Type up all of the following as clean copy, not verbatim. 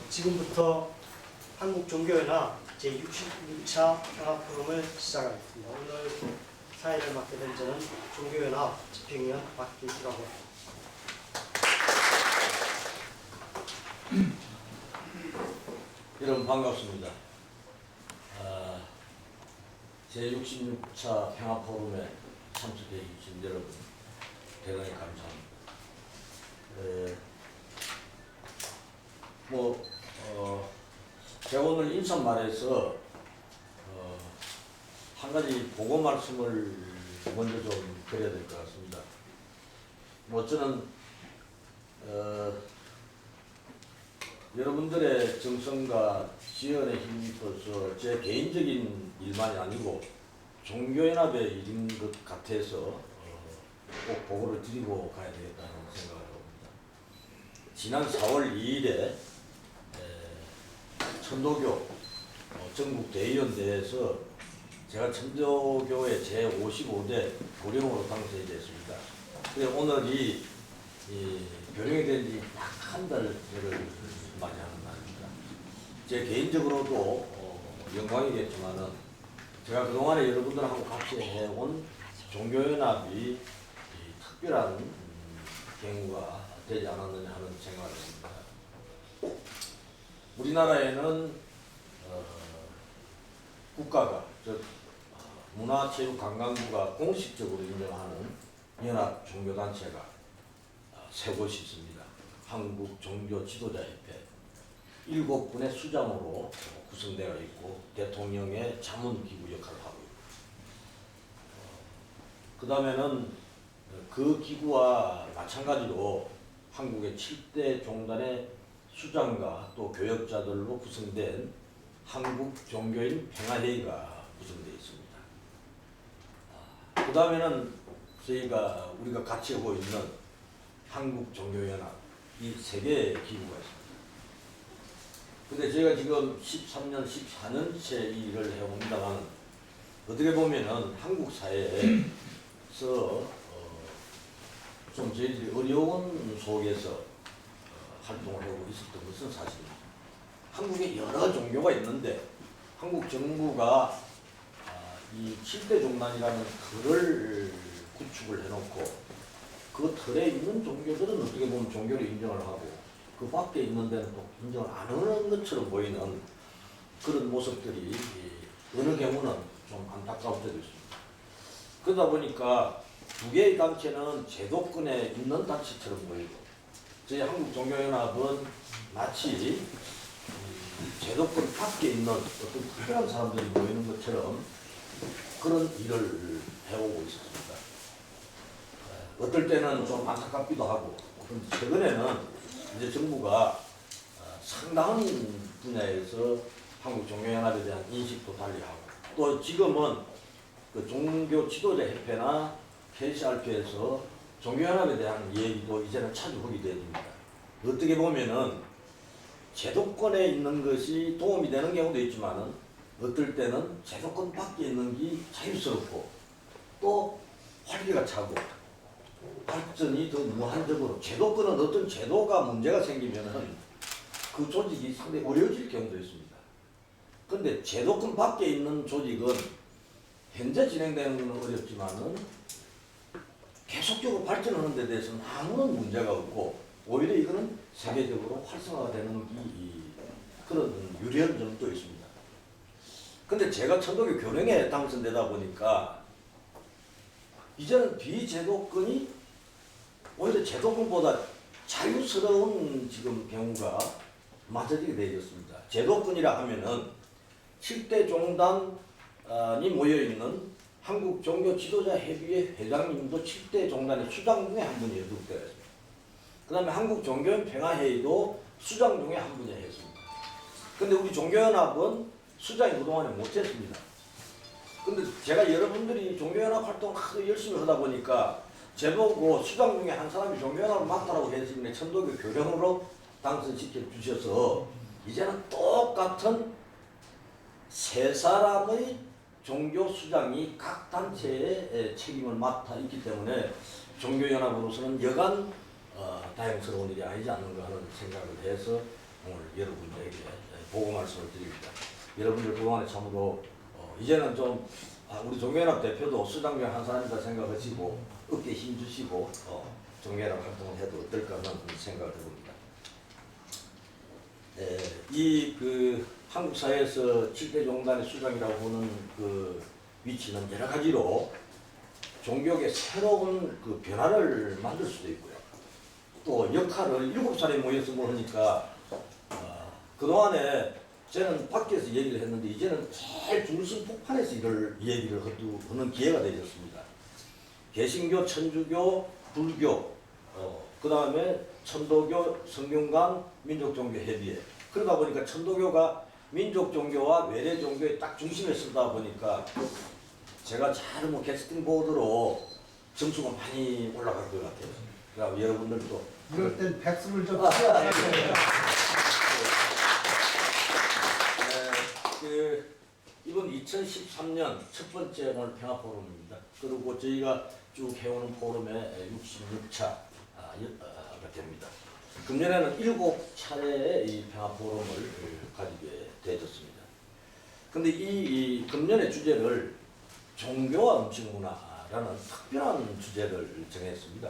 지금부터 한국종교연합 제66차 평화포럼을 시작하겠습니다. 오늘 사회를 맡게 된 저는 종교연합 집행위원 박길수라고 합니다. 여러분 반갑습니다. 제66차 평화포럼에 참석해 주신 여러분 대단히 감사합니다. 제가 오늘 인사말에서 한 가지 보고 말씀을 먼저 좀 드려야 될 것 같습니다. 저는 여러분들의 정성과 지원에 힘입어서 제 개인적인 일만이 아니고 종교연합의 일인 것 같아서 꼭 보고를 드리고 가야 되겠다는 생각을 합니다. 지난 4월 2일에 천도교 전국 대의원대회에서 제가 천도교의 제55대 고령으로 당선이 됐습니다. 그래서 오늘이 교령이 된 지 딱 한 달을 맞이하는 날입니다. 제 개인적으로도 영광이겠지만은 제가 그동안에 여러분들하고 같이 해온 종교연합이 특별한 경우가 되지 않았느냐 하는 생각을 합니다. 우리나라에는 국가가 즉 문화체육관광부가 공식적으로 인정하는 연합 종교단체가 세 곳이 있습니다. 한국종교지도자협회 7분의 수장으로 구성되어 있고 대통령의 자문기구 역할을 하고 있고 그 다음에는 그 기구와 마찬가지로 한국의 7대 종단의 수장과 또 교역자들로 구성된 한국종교인 평화회의가 구성되어 있습니다. 그 다음에는 우리가 같이 하고 있는 한국종교연합 이 세 개의 기구가 있습니다. 근데 제가 지금 13년, 14년째 이 일을 해옵니다만 어떻게 보면은 한국 사회에서 좀 저희들이 어려운 속에서 활동을 하고 있었던 것은 사실입니다. 한국에 여러 종교가 있는데 한국 정부가 이 7대 종단이라는 틀을 구축을 해놓고 그 틀에 있는 종교들은 어떻게 보면 종교를 인정을 하고 그 밖에 있는 데는 또 인정을 안 하는 것처럼 보이는 그런 모습들이 어느 경우는 좀 안타까울 때도 있습니다. 그러다 보니까 두 개의 단체는 제도권에 있는 단체처럼 보이고 저희 한국종교연합은 마치 제도권 밖에 있는 어떤 특별한 사람들이 모이는 것처럼 그런 일을 해오고 있었습니다. 어떨 때는 좀 안타깝기도 하고 최근에는 이제 정부가 상당한 분야에서 한국종교연합에 대한 인식도 달리하고 또 지금은 그 종교 지도자 협회나 KCRP에서 종교연합에 대한 얘기도 이제는 자주 하게 됩니다. 어떻게 보면은 제도권에 있는 것이 도움이 되는 경우도 있지만은 어떨 때는 제도권 밖에 있는 게 자유스럽고 또 활기가 차고 발전이 더 무한적으로 제도권은 어떤 제도가 문제가 생기면은 그 조직이 상당히 어려워질 경우도 있습니다. 그런데 제도권 밖에 있는 조직은 현재 진행되는 것은 어렵지만은 계속적으로 발전하는 데 대해서는 아무런 문제가 없고 오히려 이거는 세계적으로 활성화가 되는 그런 유리한 점도 있습니다. 근데 제가 천도교 교령에 당선되다 보니까 이제는 비제도권이 오히려 제도권보다 자유스러운 지금 경우가 맞아지게 되었습니다. 제도권이라 하면은 7대 종단이 모여있는 한국종교지도자협의회 회장님도 7대 종단의 수장 중에 한 분이 연속되어 있습니다. 그 다음에 한국종교인 평화회의도 수장 중에 한 분이 했습니다. 근데 우리 종교연합은 수장이 그동안에 못했습니다. 근데 제가 여러분들이 종교연합 활동 하도 열심히 하다 보니까 제보고 수장 중에 한 사람이 종교연합을 맡아라고 했으면 천도교 교령으로 당선시켜 주셔서 이제는 똑같은 세 사람의 종교 수장이 각 단체의 책임을 맡아 있기 때문에 종교연합으로서는 여간 다행스러운 일이 아니지 않는가 하는 생각을 해서 오늘 여러분들에게 보고 말씀을 드립니다. 여러분들 그동안에 참으로 이제는 좀 우리 종교연합 대표도 수장 중 한 사람이다 생각하시고 어깨에 힘 주시고 종교연합 활동을 해도 어떨까 하는 생각을 해봅니다. 이 한국 사회에서 7대 종단의 수장이라고 보는 그 위치는 여러 가지로 종교의 새로운 그 변화를 만들 수도 있고요. 또 역할을 7살에 모여서 뭐 하니까 그동안에 저는 밖에서 얘기를 했는데 이제는 제일 중심 폭판에서 이걸 얘기를 하는 기회가 되었습니다. 개신교, 천주교, 불교, 그 다음에 천도교, 성균관, 민족종교협의회. 그러다 보니까 천도교가 민족종교와 외래종교의 딱 중심에 서다 보니까 제가 잘 뭐 캐스팅 보드로 점수가 많이 올라갈 것 같아요. 그러니까 여러분들도 이럴 땐 백수를 좀 써야 돼요. 이번 2013년 첫 번째 오늘 평화 포럼입니다. 그리고 저희가 쭉 해오는 포럼의 66차가 됩니다. 금년에는 7차례의 이 평화 포럼을 가지게 되었습니다. 근데 이 금년의 주제를 종교와 음식 문화라는 특별한 주제를 정했습니다.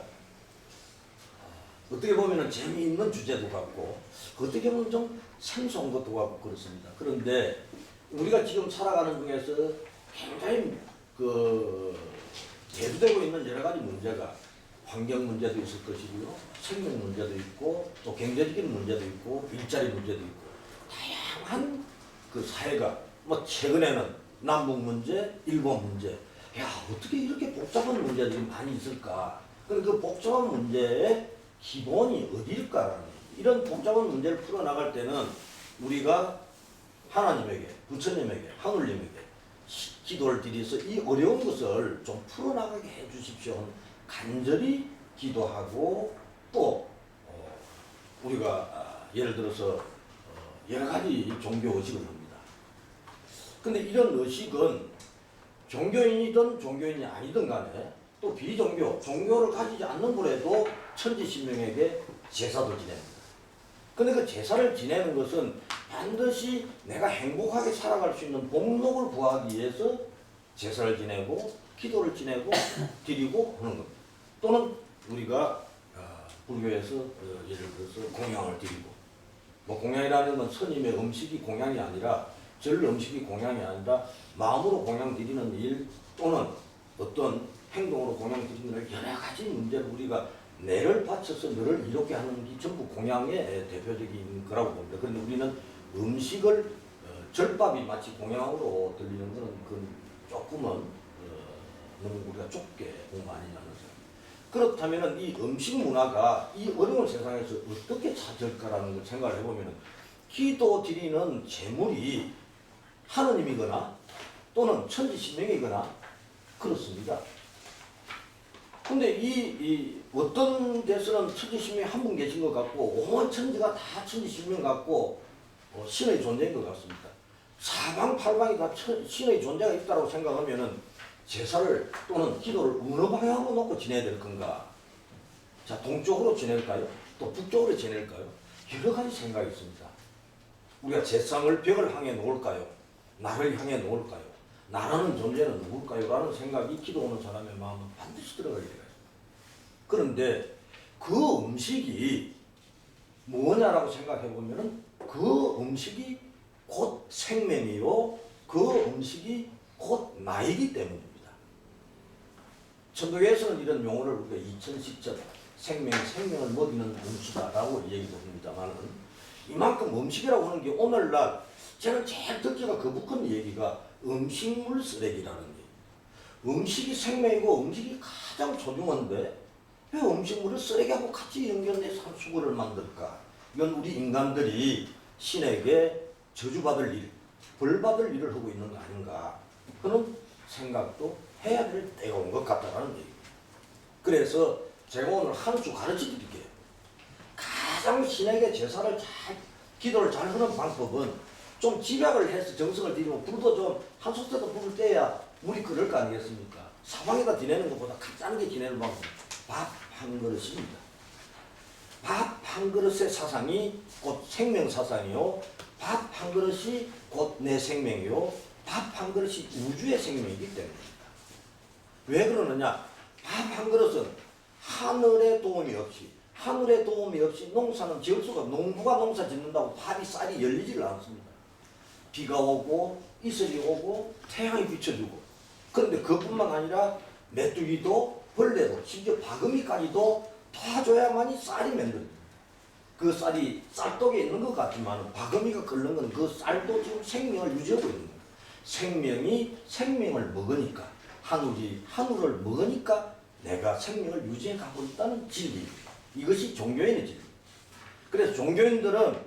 어떻게 보면 재미있는 주제도 같고 어떻게 보면 좀 생소한 것도 같고 그렇습니다. 그런데 우리가 지금 살아가는 중에서 굉장히 대두되고 있는 여러 가지 문제가 환경 문제도 있을 것이고요. 생명 문제도 있고 또 경제적인 문제도 있고 일자리 문제도 있고 다양한 그 사회가 뭐 최근에는 남북 문제, 일본 문제 야 어떻게 이렇게 복잡한 문제들이 많이 있을까? 그 복잡한 문제의 기본이 어디일까라는 이런 복잡한 문제를 풀어나갈 때는 우리가 하나님에게, 부처님에게, 하늘님에게 기도를 드려서 이 어려운 것을 좀 풀어나가게 해주십시오. 간절히 기도하고 또 우리가 예를 들어서 여러 가지 종교 의식을 합니다. 근데 이런 의식은 종교인이든 종교인이 아니든 간에 또 비종교, 종교를 가지지 않는 분에도 천지신명에게 제사도 지냅니다. 근데 그 제사를 지내는 것은 반드시 내가 행복하게 살아갈 수 있는 복록을 구하기 위해서 제사를 지내고 기도를 지내고 드리고 하는 겁니다. 또는 우리가 불교에서 예를 들어서 공양을 드리고 뭐 공양이라는 건 스님의 음식이 공양이 아니라 절 음식이 공양이 아니라 마음으로 공양 드리는 일 또는 어떤 행동으로 공양 드리는 일 여러 가지 문제를 우리가 내를 바쳐서 너를 이렇게 하는 게 전부 공양의 대표적인 거라고 봅니다. 그런데 우리는 음식을 절밥이 마치 공양으로 들리는 것은 그건 조금은 너무 우리가 좁게 본 거 아니냐는 생각. 그렇다면 이 음식 문화가 이 어려운 세상에서 어떻게 찾을까라는 걸 생각을 해보면 기도 드리는 제물이 하느님이거나 또는 천지신명이거나 그렇습니다. 근데 이 어떤 데서는 천지신명이 한 분 계신 것 같고 온 천지가 다 천지신명 같고 신의 존재인 것 같습니다. 사방팔방이 다 신의 존재가 있다고 생각하면은 제사를 또는 기도를 어느 방향으로 놓고 지내야 될 건가? 자, 동쪽으로 지낼까요? 또 북쪽으로 지낼까요? 여러 가지 생각이 있습니다. 우리가 제상을 벽을 향해 놓을까요? 나를 향해 놓을까요? 나라는 존재는 누굴까요? 라는 생각이 기도하는 사람의 마음은 반드시 들어가게 돼요. 그런데 그 음식이 뭐냐라고 생각해 보면은 그 음식이 곧 생명이요. 그 음식이 곧 나이기 때문입니다. 천도교에서는 이런 용어를 우리가 이천식전 생명을 먹이는 음식이다라고 얘기도 합니다만은 이만큼 음식이라고 하는 게 오늘날 저는 제일 듣기가 거북한 얘기가 음식물 쓰레기라는 얘기. 음식이 생명이고 음식이 가장 소중한데 왜 음식물을 쓰레기하고 같이 연결해서 한 수거를 만들까? 이건 우리 인간들이 신에게 저주받을 일, 벌받을 일을 하고 있는 거 아닌가? 그런 생각도 해야 될 때가 온 것 같다라는 얘기입니다. 그래서 제가 오늘 한 수 가르쳐 드릴게요. 가장 신에게 제사를 기도를 잘 하는 방법은 좀 집약을 해서 정성을 들이고 불도 좀 한 솥에도 불을 떼야 물이 끓을 거 아니겠습니까? 사방에다 지내는 것보다 가짜게 지내는 방법 밥 한 그릇입니다. 밥 한 그릇의 사상이 곧 생명 사상이요. 밥 한 그릇이 곧 내 생명이요. 밥 한 그릇이 우주의 생명이기 때문입니다. 왜 그러느냐? 밥 한 그릇은 하늘의 도움이 없이 농사는 지을 수가, 농부가 농사 짓는다고 밥이 쌀이 열리지를 않습니다. 비가 오고 이슬이 오고 태양이 비춰주고, 그런데 그뿐만 아니라 메뚜기도 벌레도 심지어 바금이까지도 도와줘야만이 쌀이 만듭니다. 그 쌀이 쌀독에 있는 것 같지만 바금이가 끓는 건 그 쌀도 지금 생명을 유지하고 있는 거예요. 생명이 생명을 먹으니까, 한우를 먹으니까 내가 생명을 유지해 가고 있다는 진리입니다. 이것이 종교인의 진리입니다. 그래서 종교인들은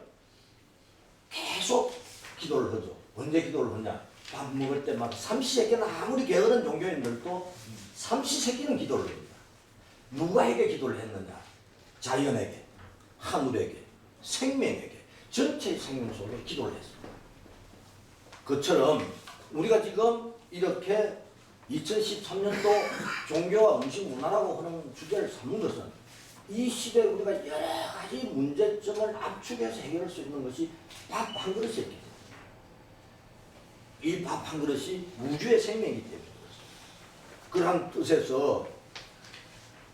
계속 기도를 하죠. 언제 기도를 하냐? 밥 먹을 때마다 삼시세끼는, 아무리 게으른 종교인들도 삼시세끼는 기도를 합니다. 누구에게 기도를 했느냐? 자연에게, 하늘에게, 생명에게, 전체의 생명 속에 기도를 했습니다. 그처럼 우리가 지금 이렇게 2013년도 종교와 음식 문화라고 하는 주제를 삼는 것은 이 시대에 우리가 여러 가지 문제점을 압축해서 해결할 수 있는 것이 밥 한 그릇이었기 때문에, 이 밥 한 그릇이 우주의 생명이기 때문에 그런 뜻에서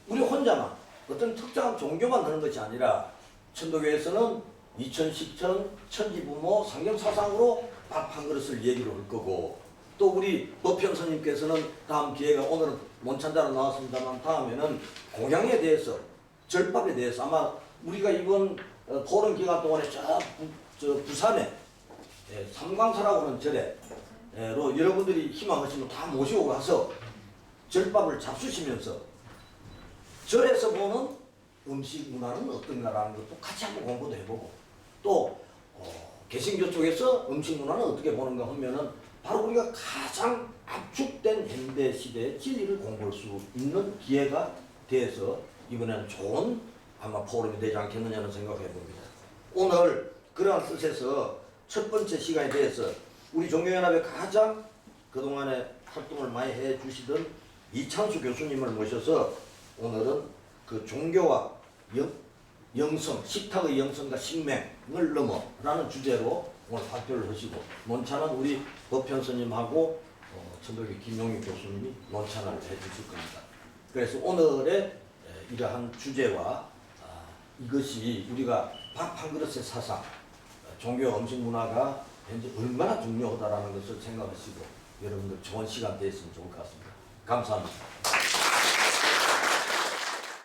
우리 혼자만 어떤 특정한 종교만 하는 것이 아니라 천도교에서는 2010천 천지부모 상경사상으로 밥 한 그릇을 얘기를 할 거고, 또 우리 법현 스님께서는 다음 기회가, 오늘은 mon찬자로 나왔습니다만 다음에는 공양에 대해서, 절밥에 대해서, 아마 우리가 이번 토론 기간 동안에 저 부산에 삼광사라고 하는 절에로 여러분들이 희망하시면 다 모시고 가서 절밥을 잡수시면서 절에서 보는 음식 문화는 어떤가라는 것도 같이 한번 공부도 해보고, 또 개신교 쪽에서 음식 문화는 어떻게 보는가 하면은 바로 우리가 가장 압축된 현대 시대의 진리를 공부할 수 있는 기회가 돼서 이번에는 좋은 아마 포럼이 되지 않겠느냐는 생각을 해봅니다. 오늘 그러한 뜻에서 첫 번째 시간에 대해서 우리 종교연합의 가장 그동안에 활동을 많이 해 주시던 이창수 교수님을 모셔서 오늘은 그 종교와 영성, 식탁의 영성과 식맹을 넘어라는 주제로 오늘 발표를 하시고, 논찬은 우리 법현 스님하고 천도교 김용희 교수님이 논찬을 해주실 겁니다. 그래서 오늘의 이러한 주제와 이것이 우리가 밥 한 그릇의 사상, 종교 음식 문화가 현재 얼마나 중요하다라는 것을 생각하시고 여러분들 좋은 시간 되었으면 좋을 것 같습니다. 감사합니다.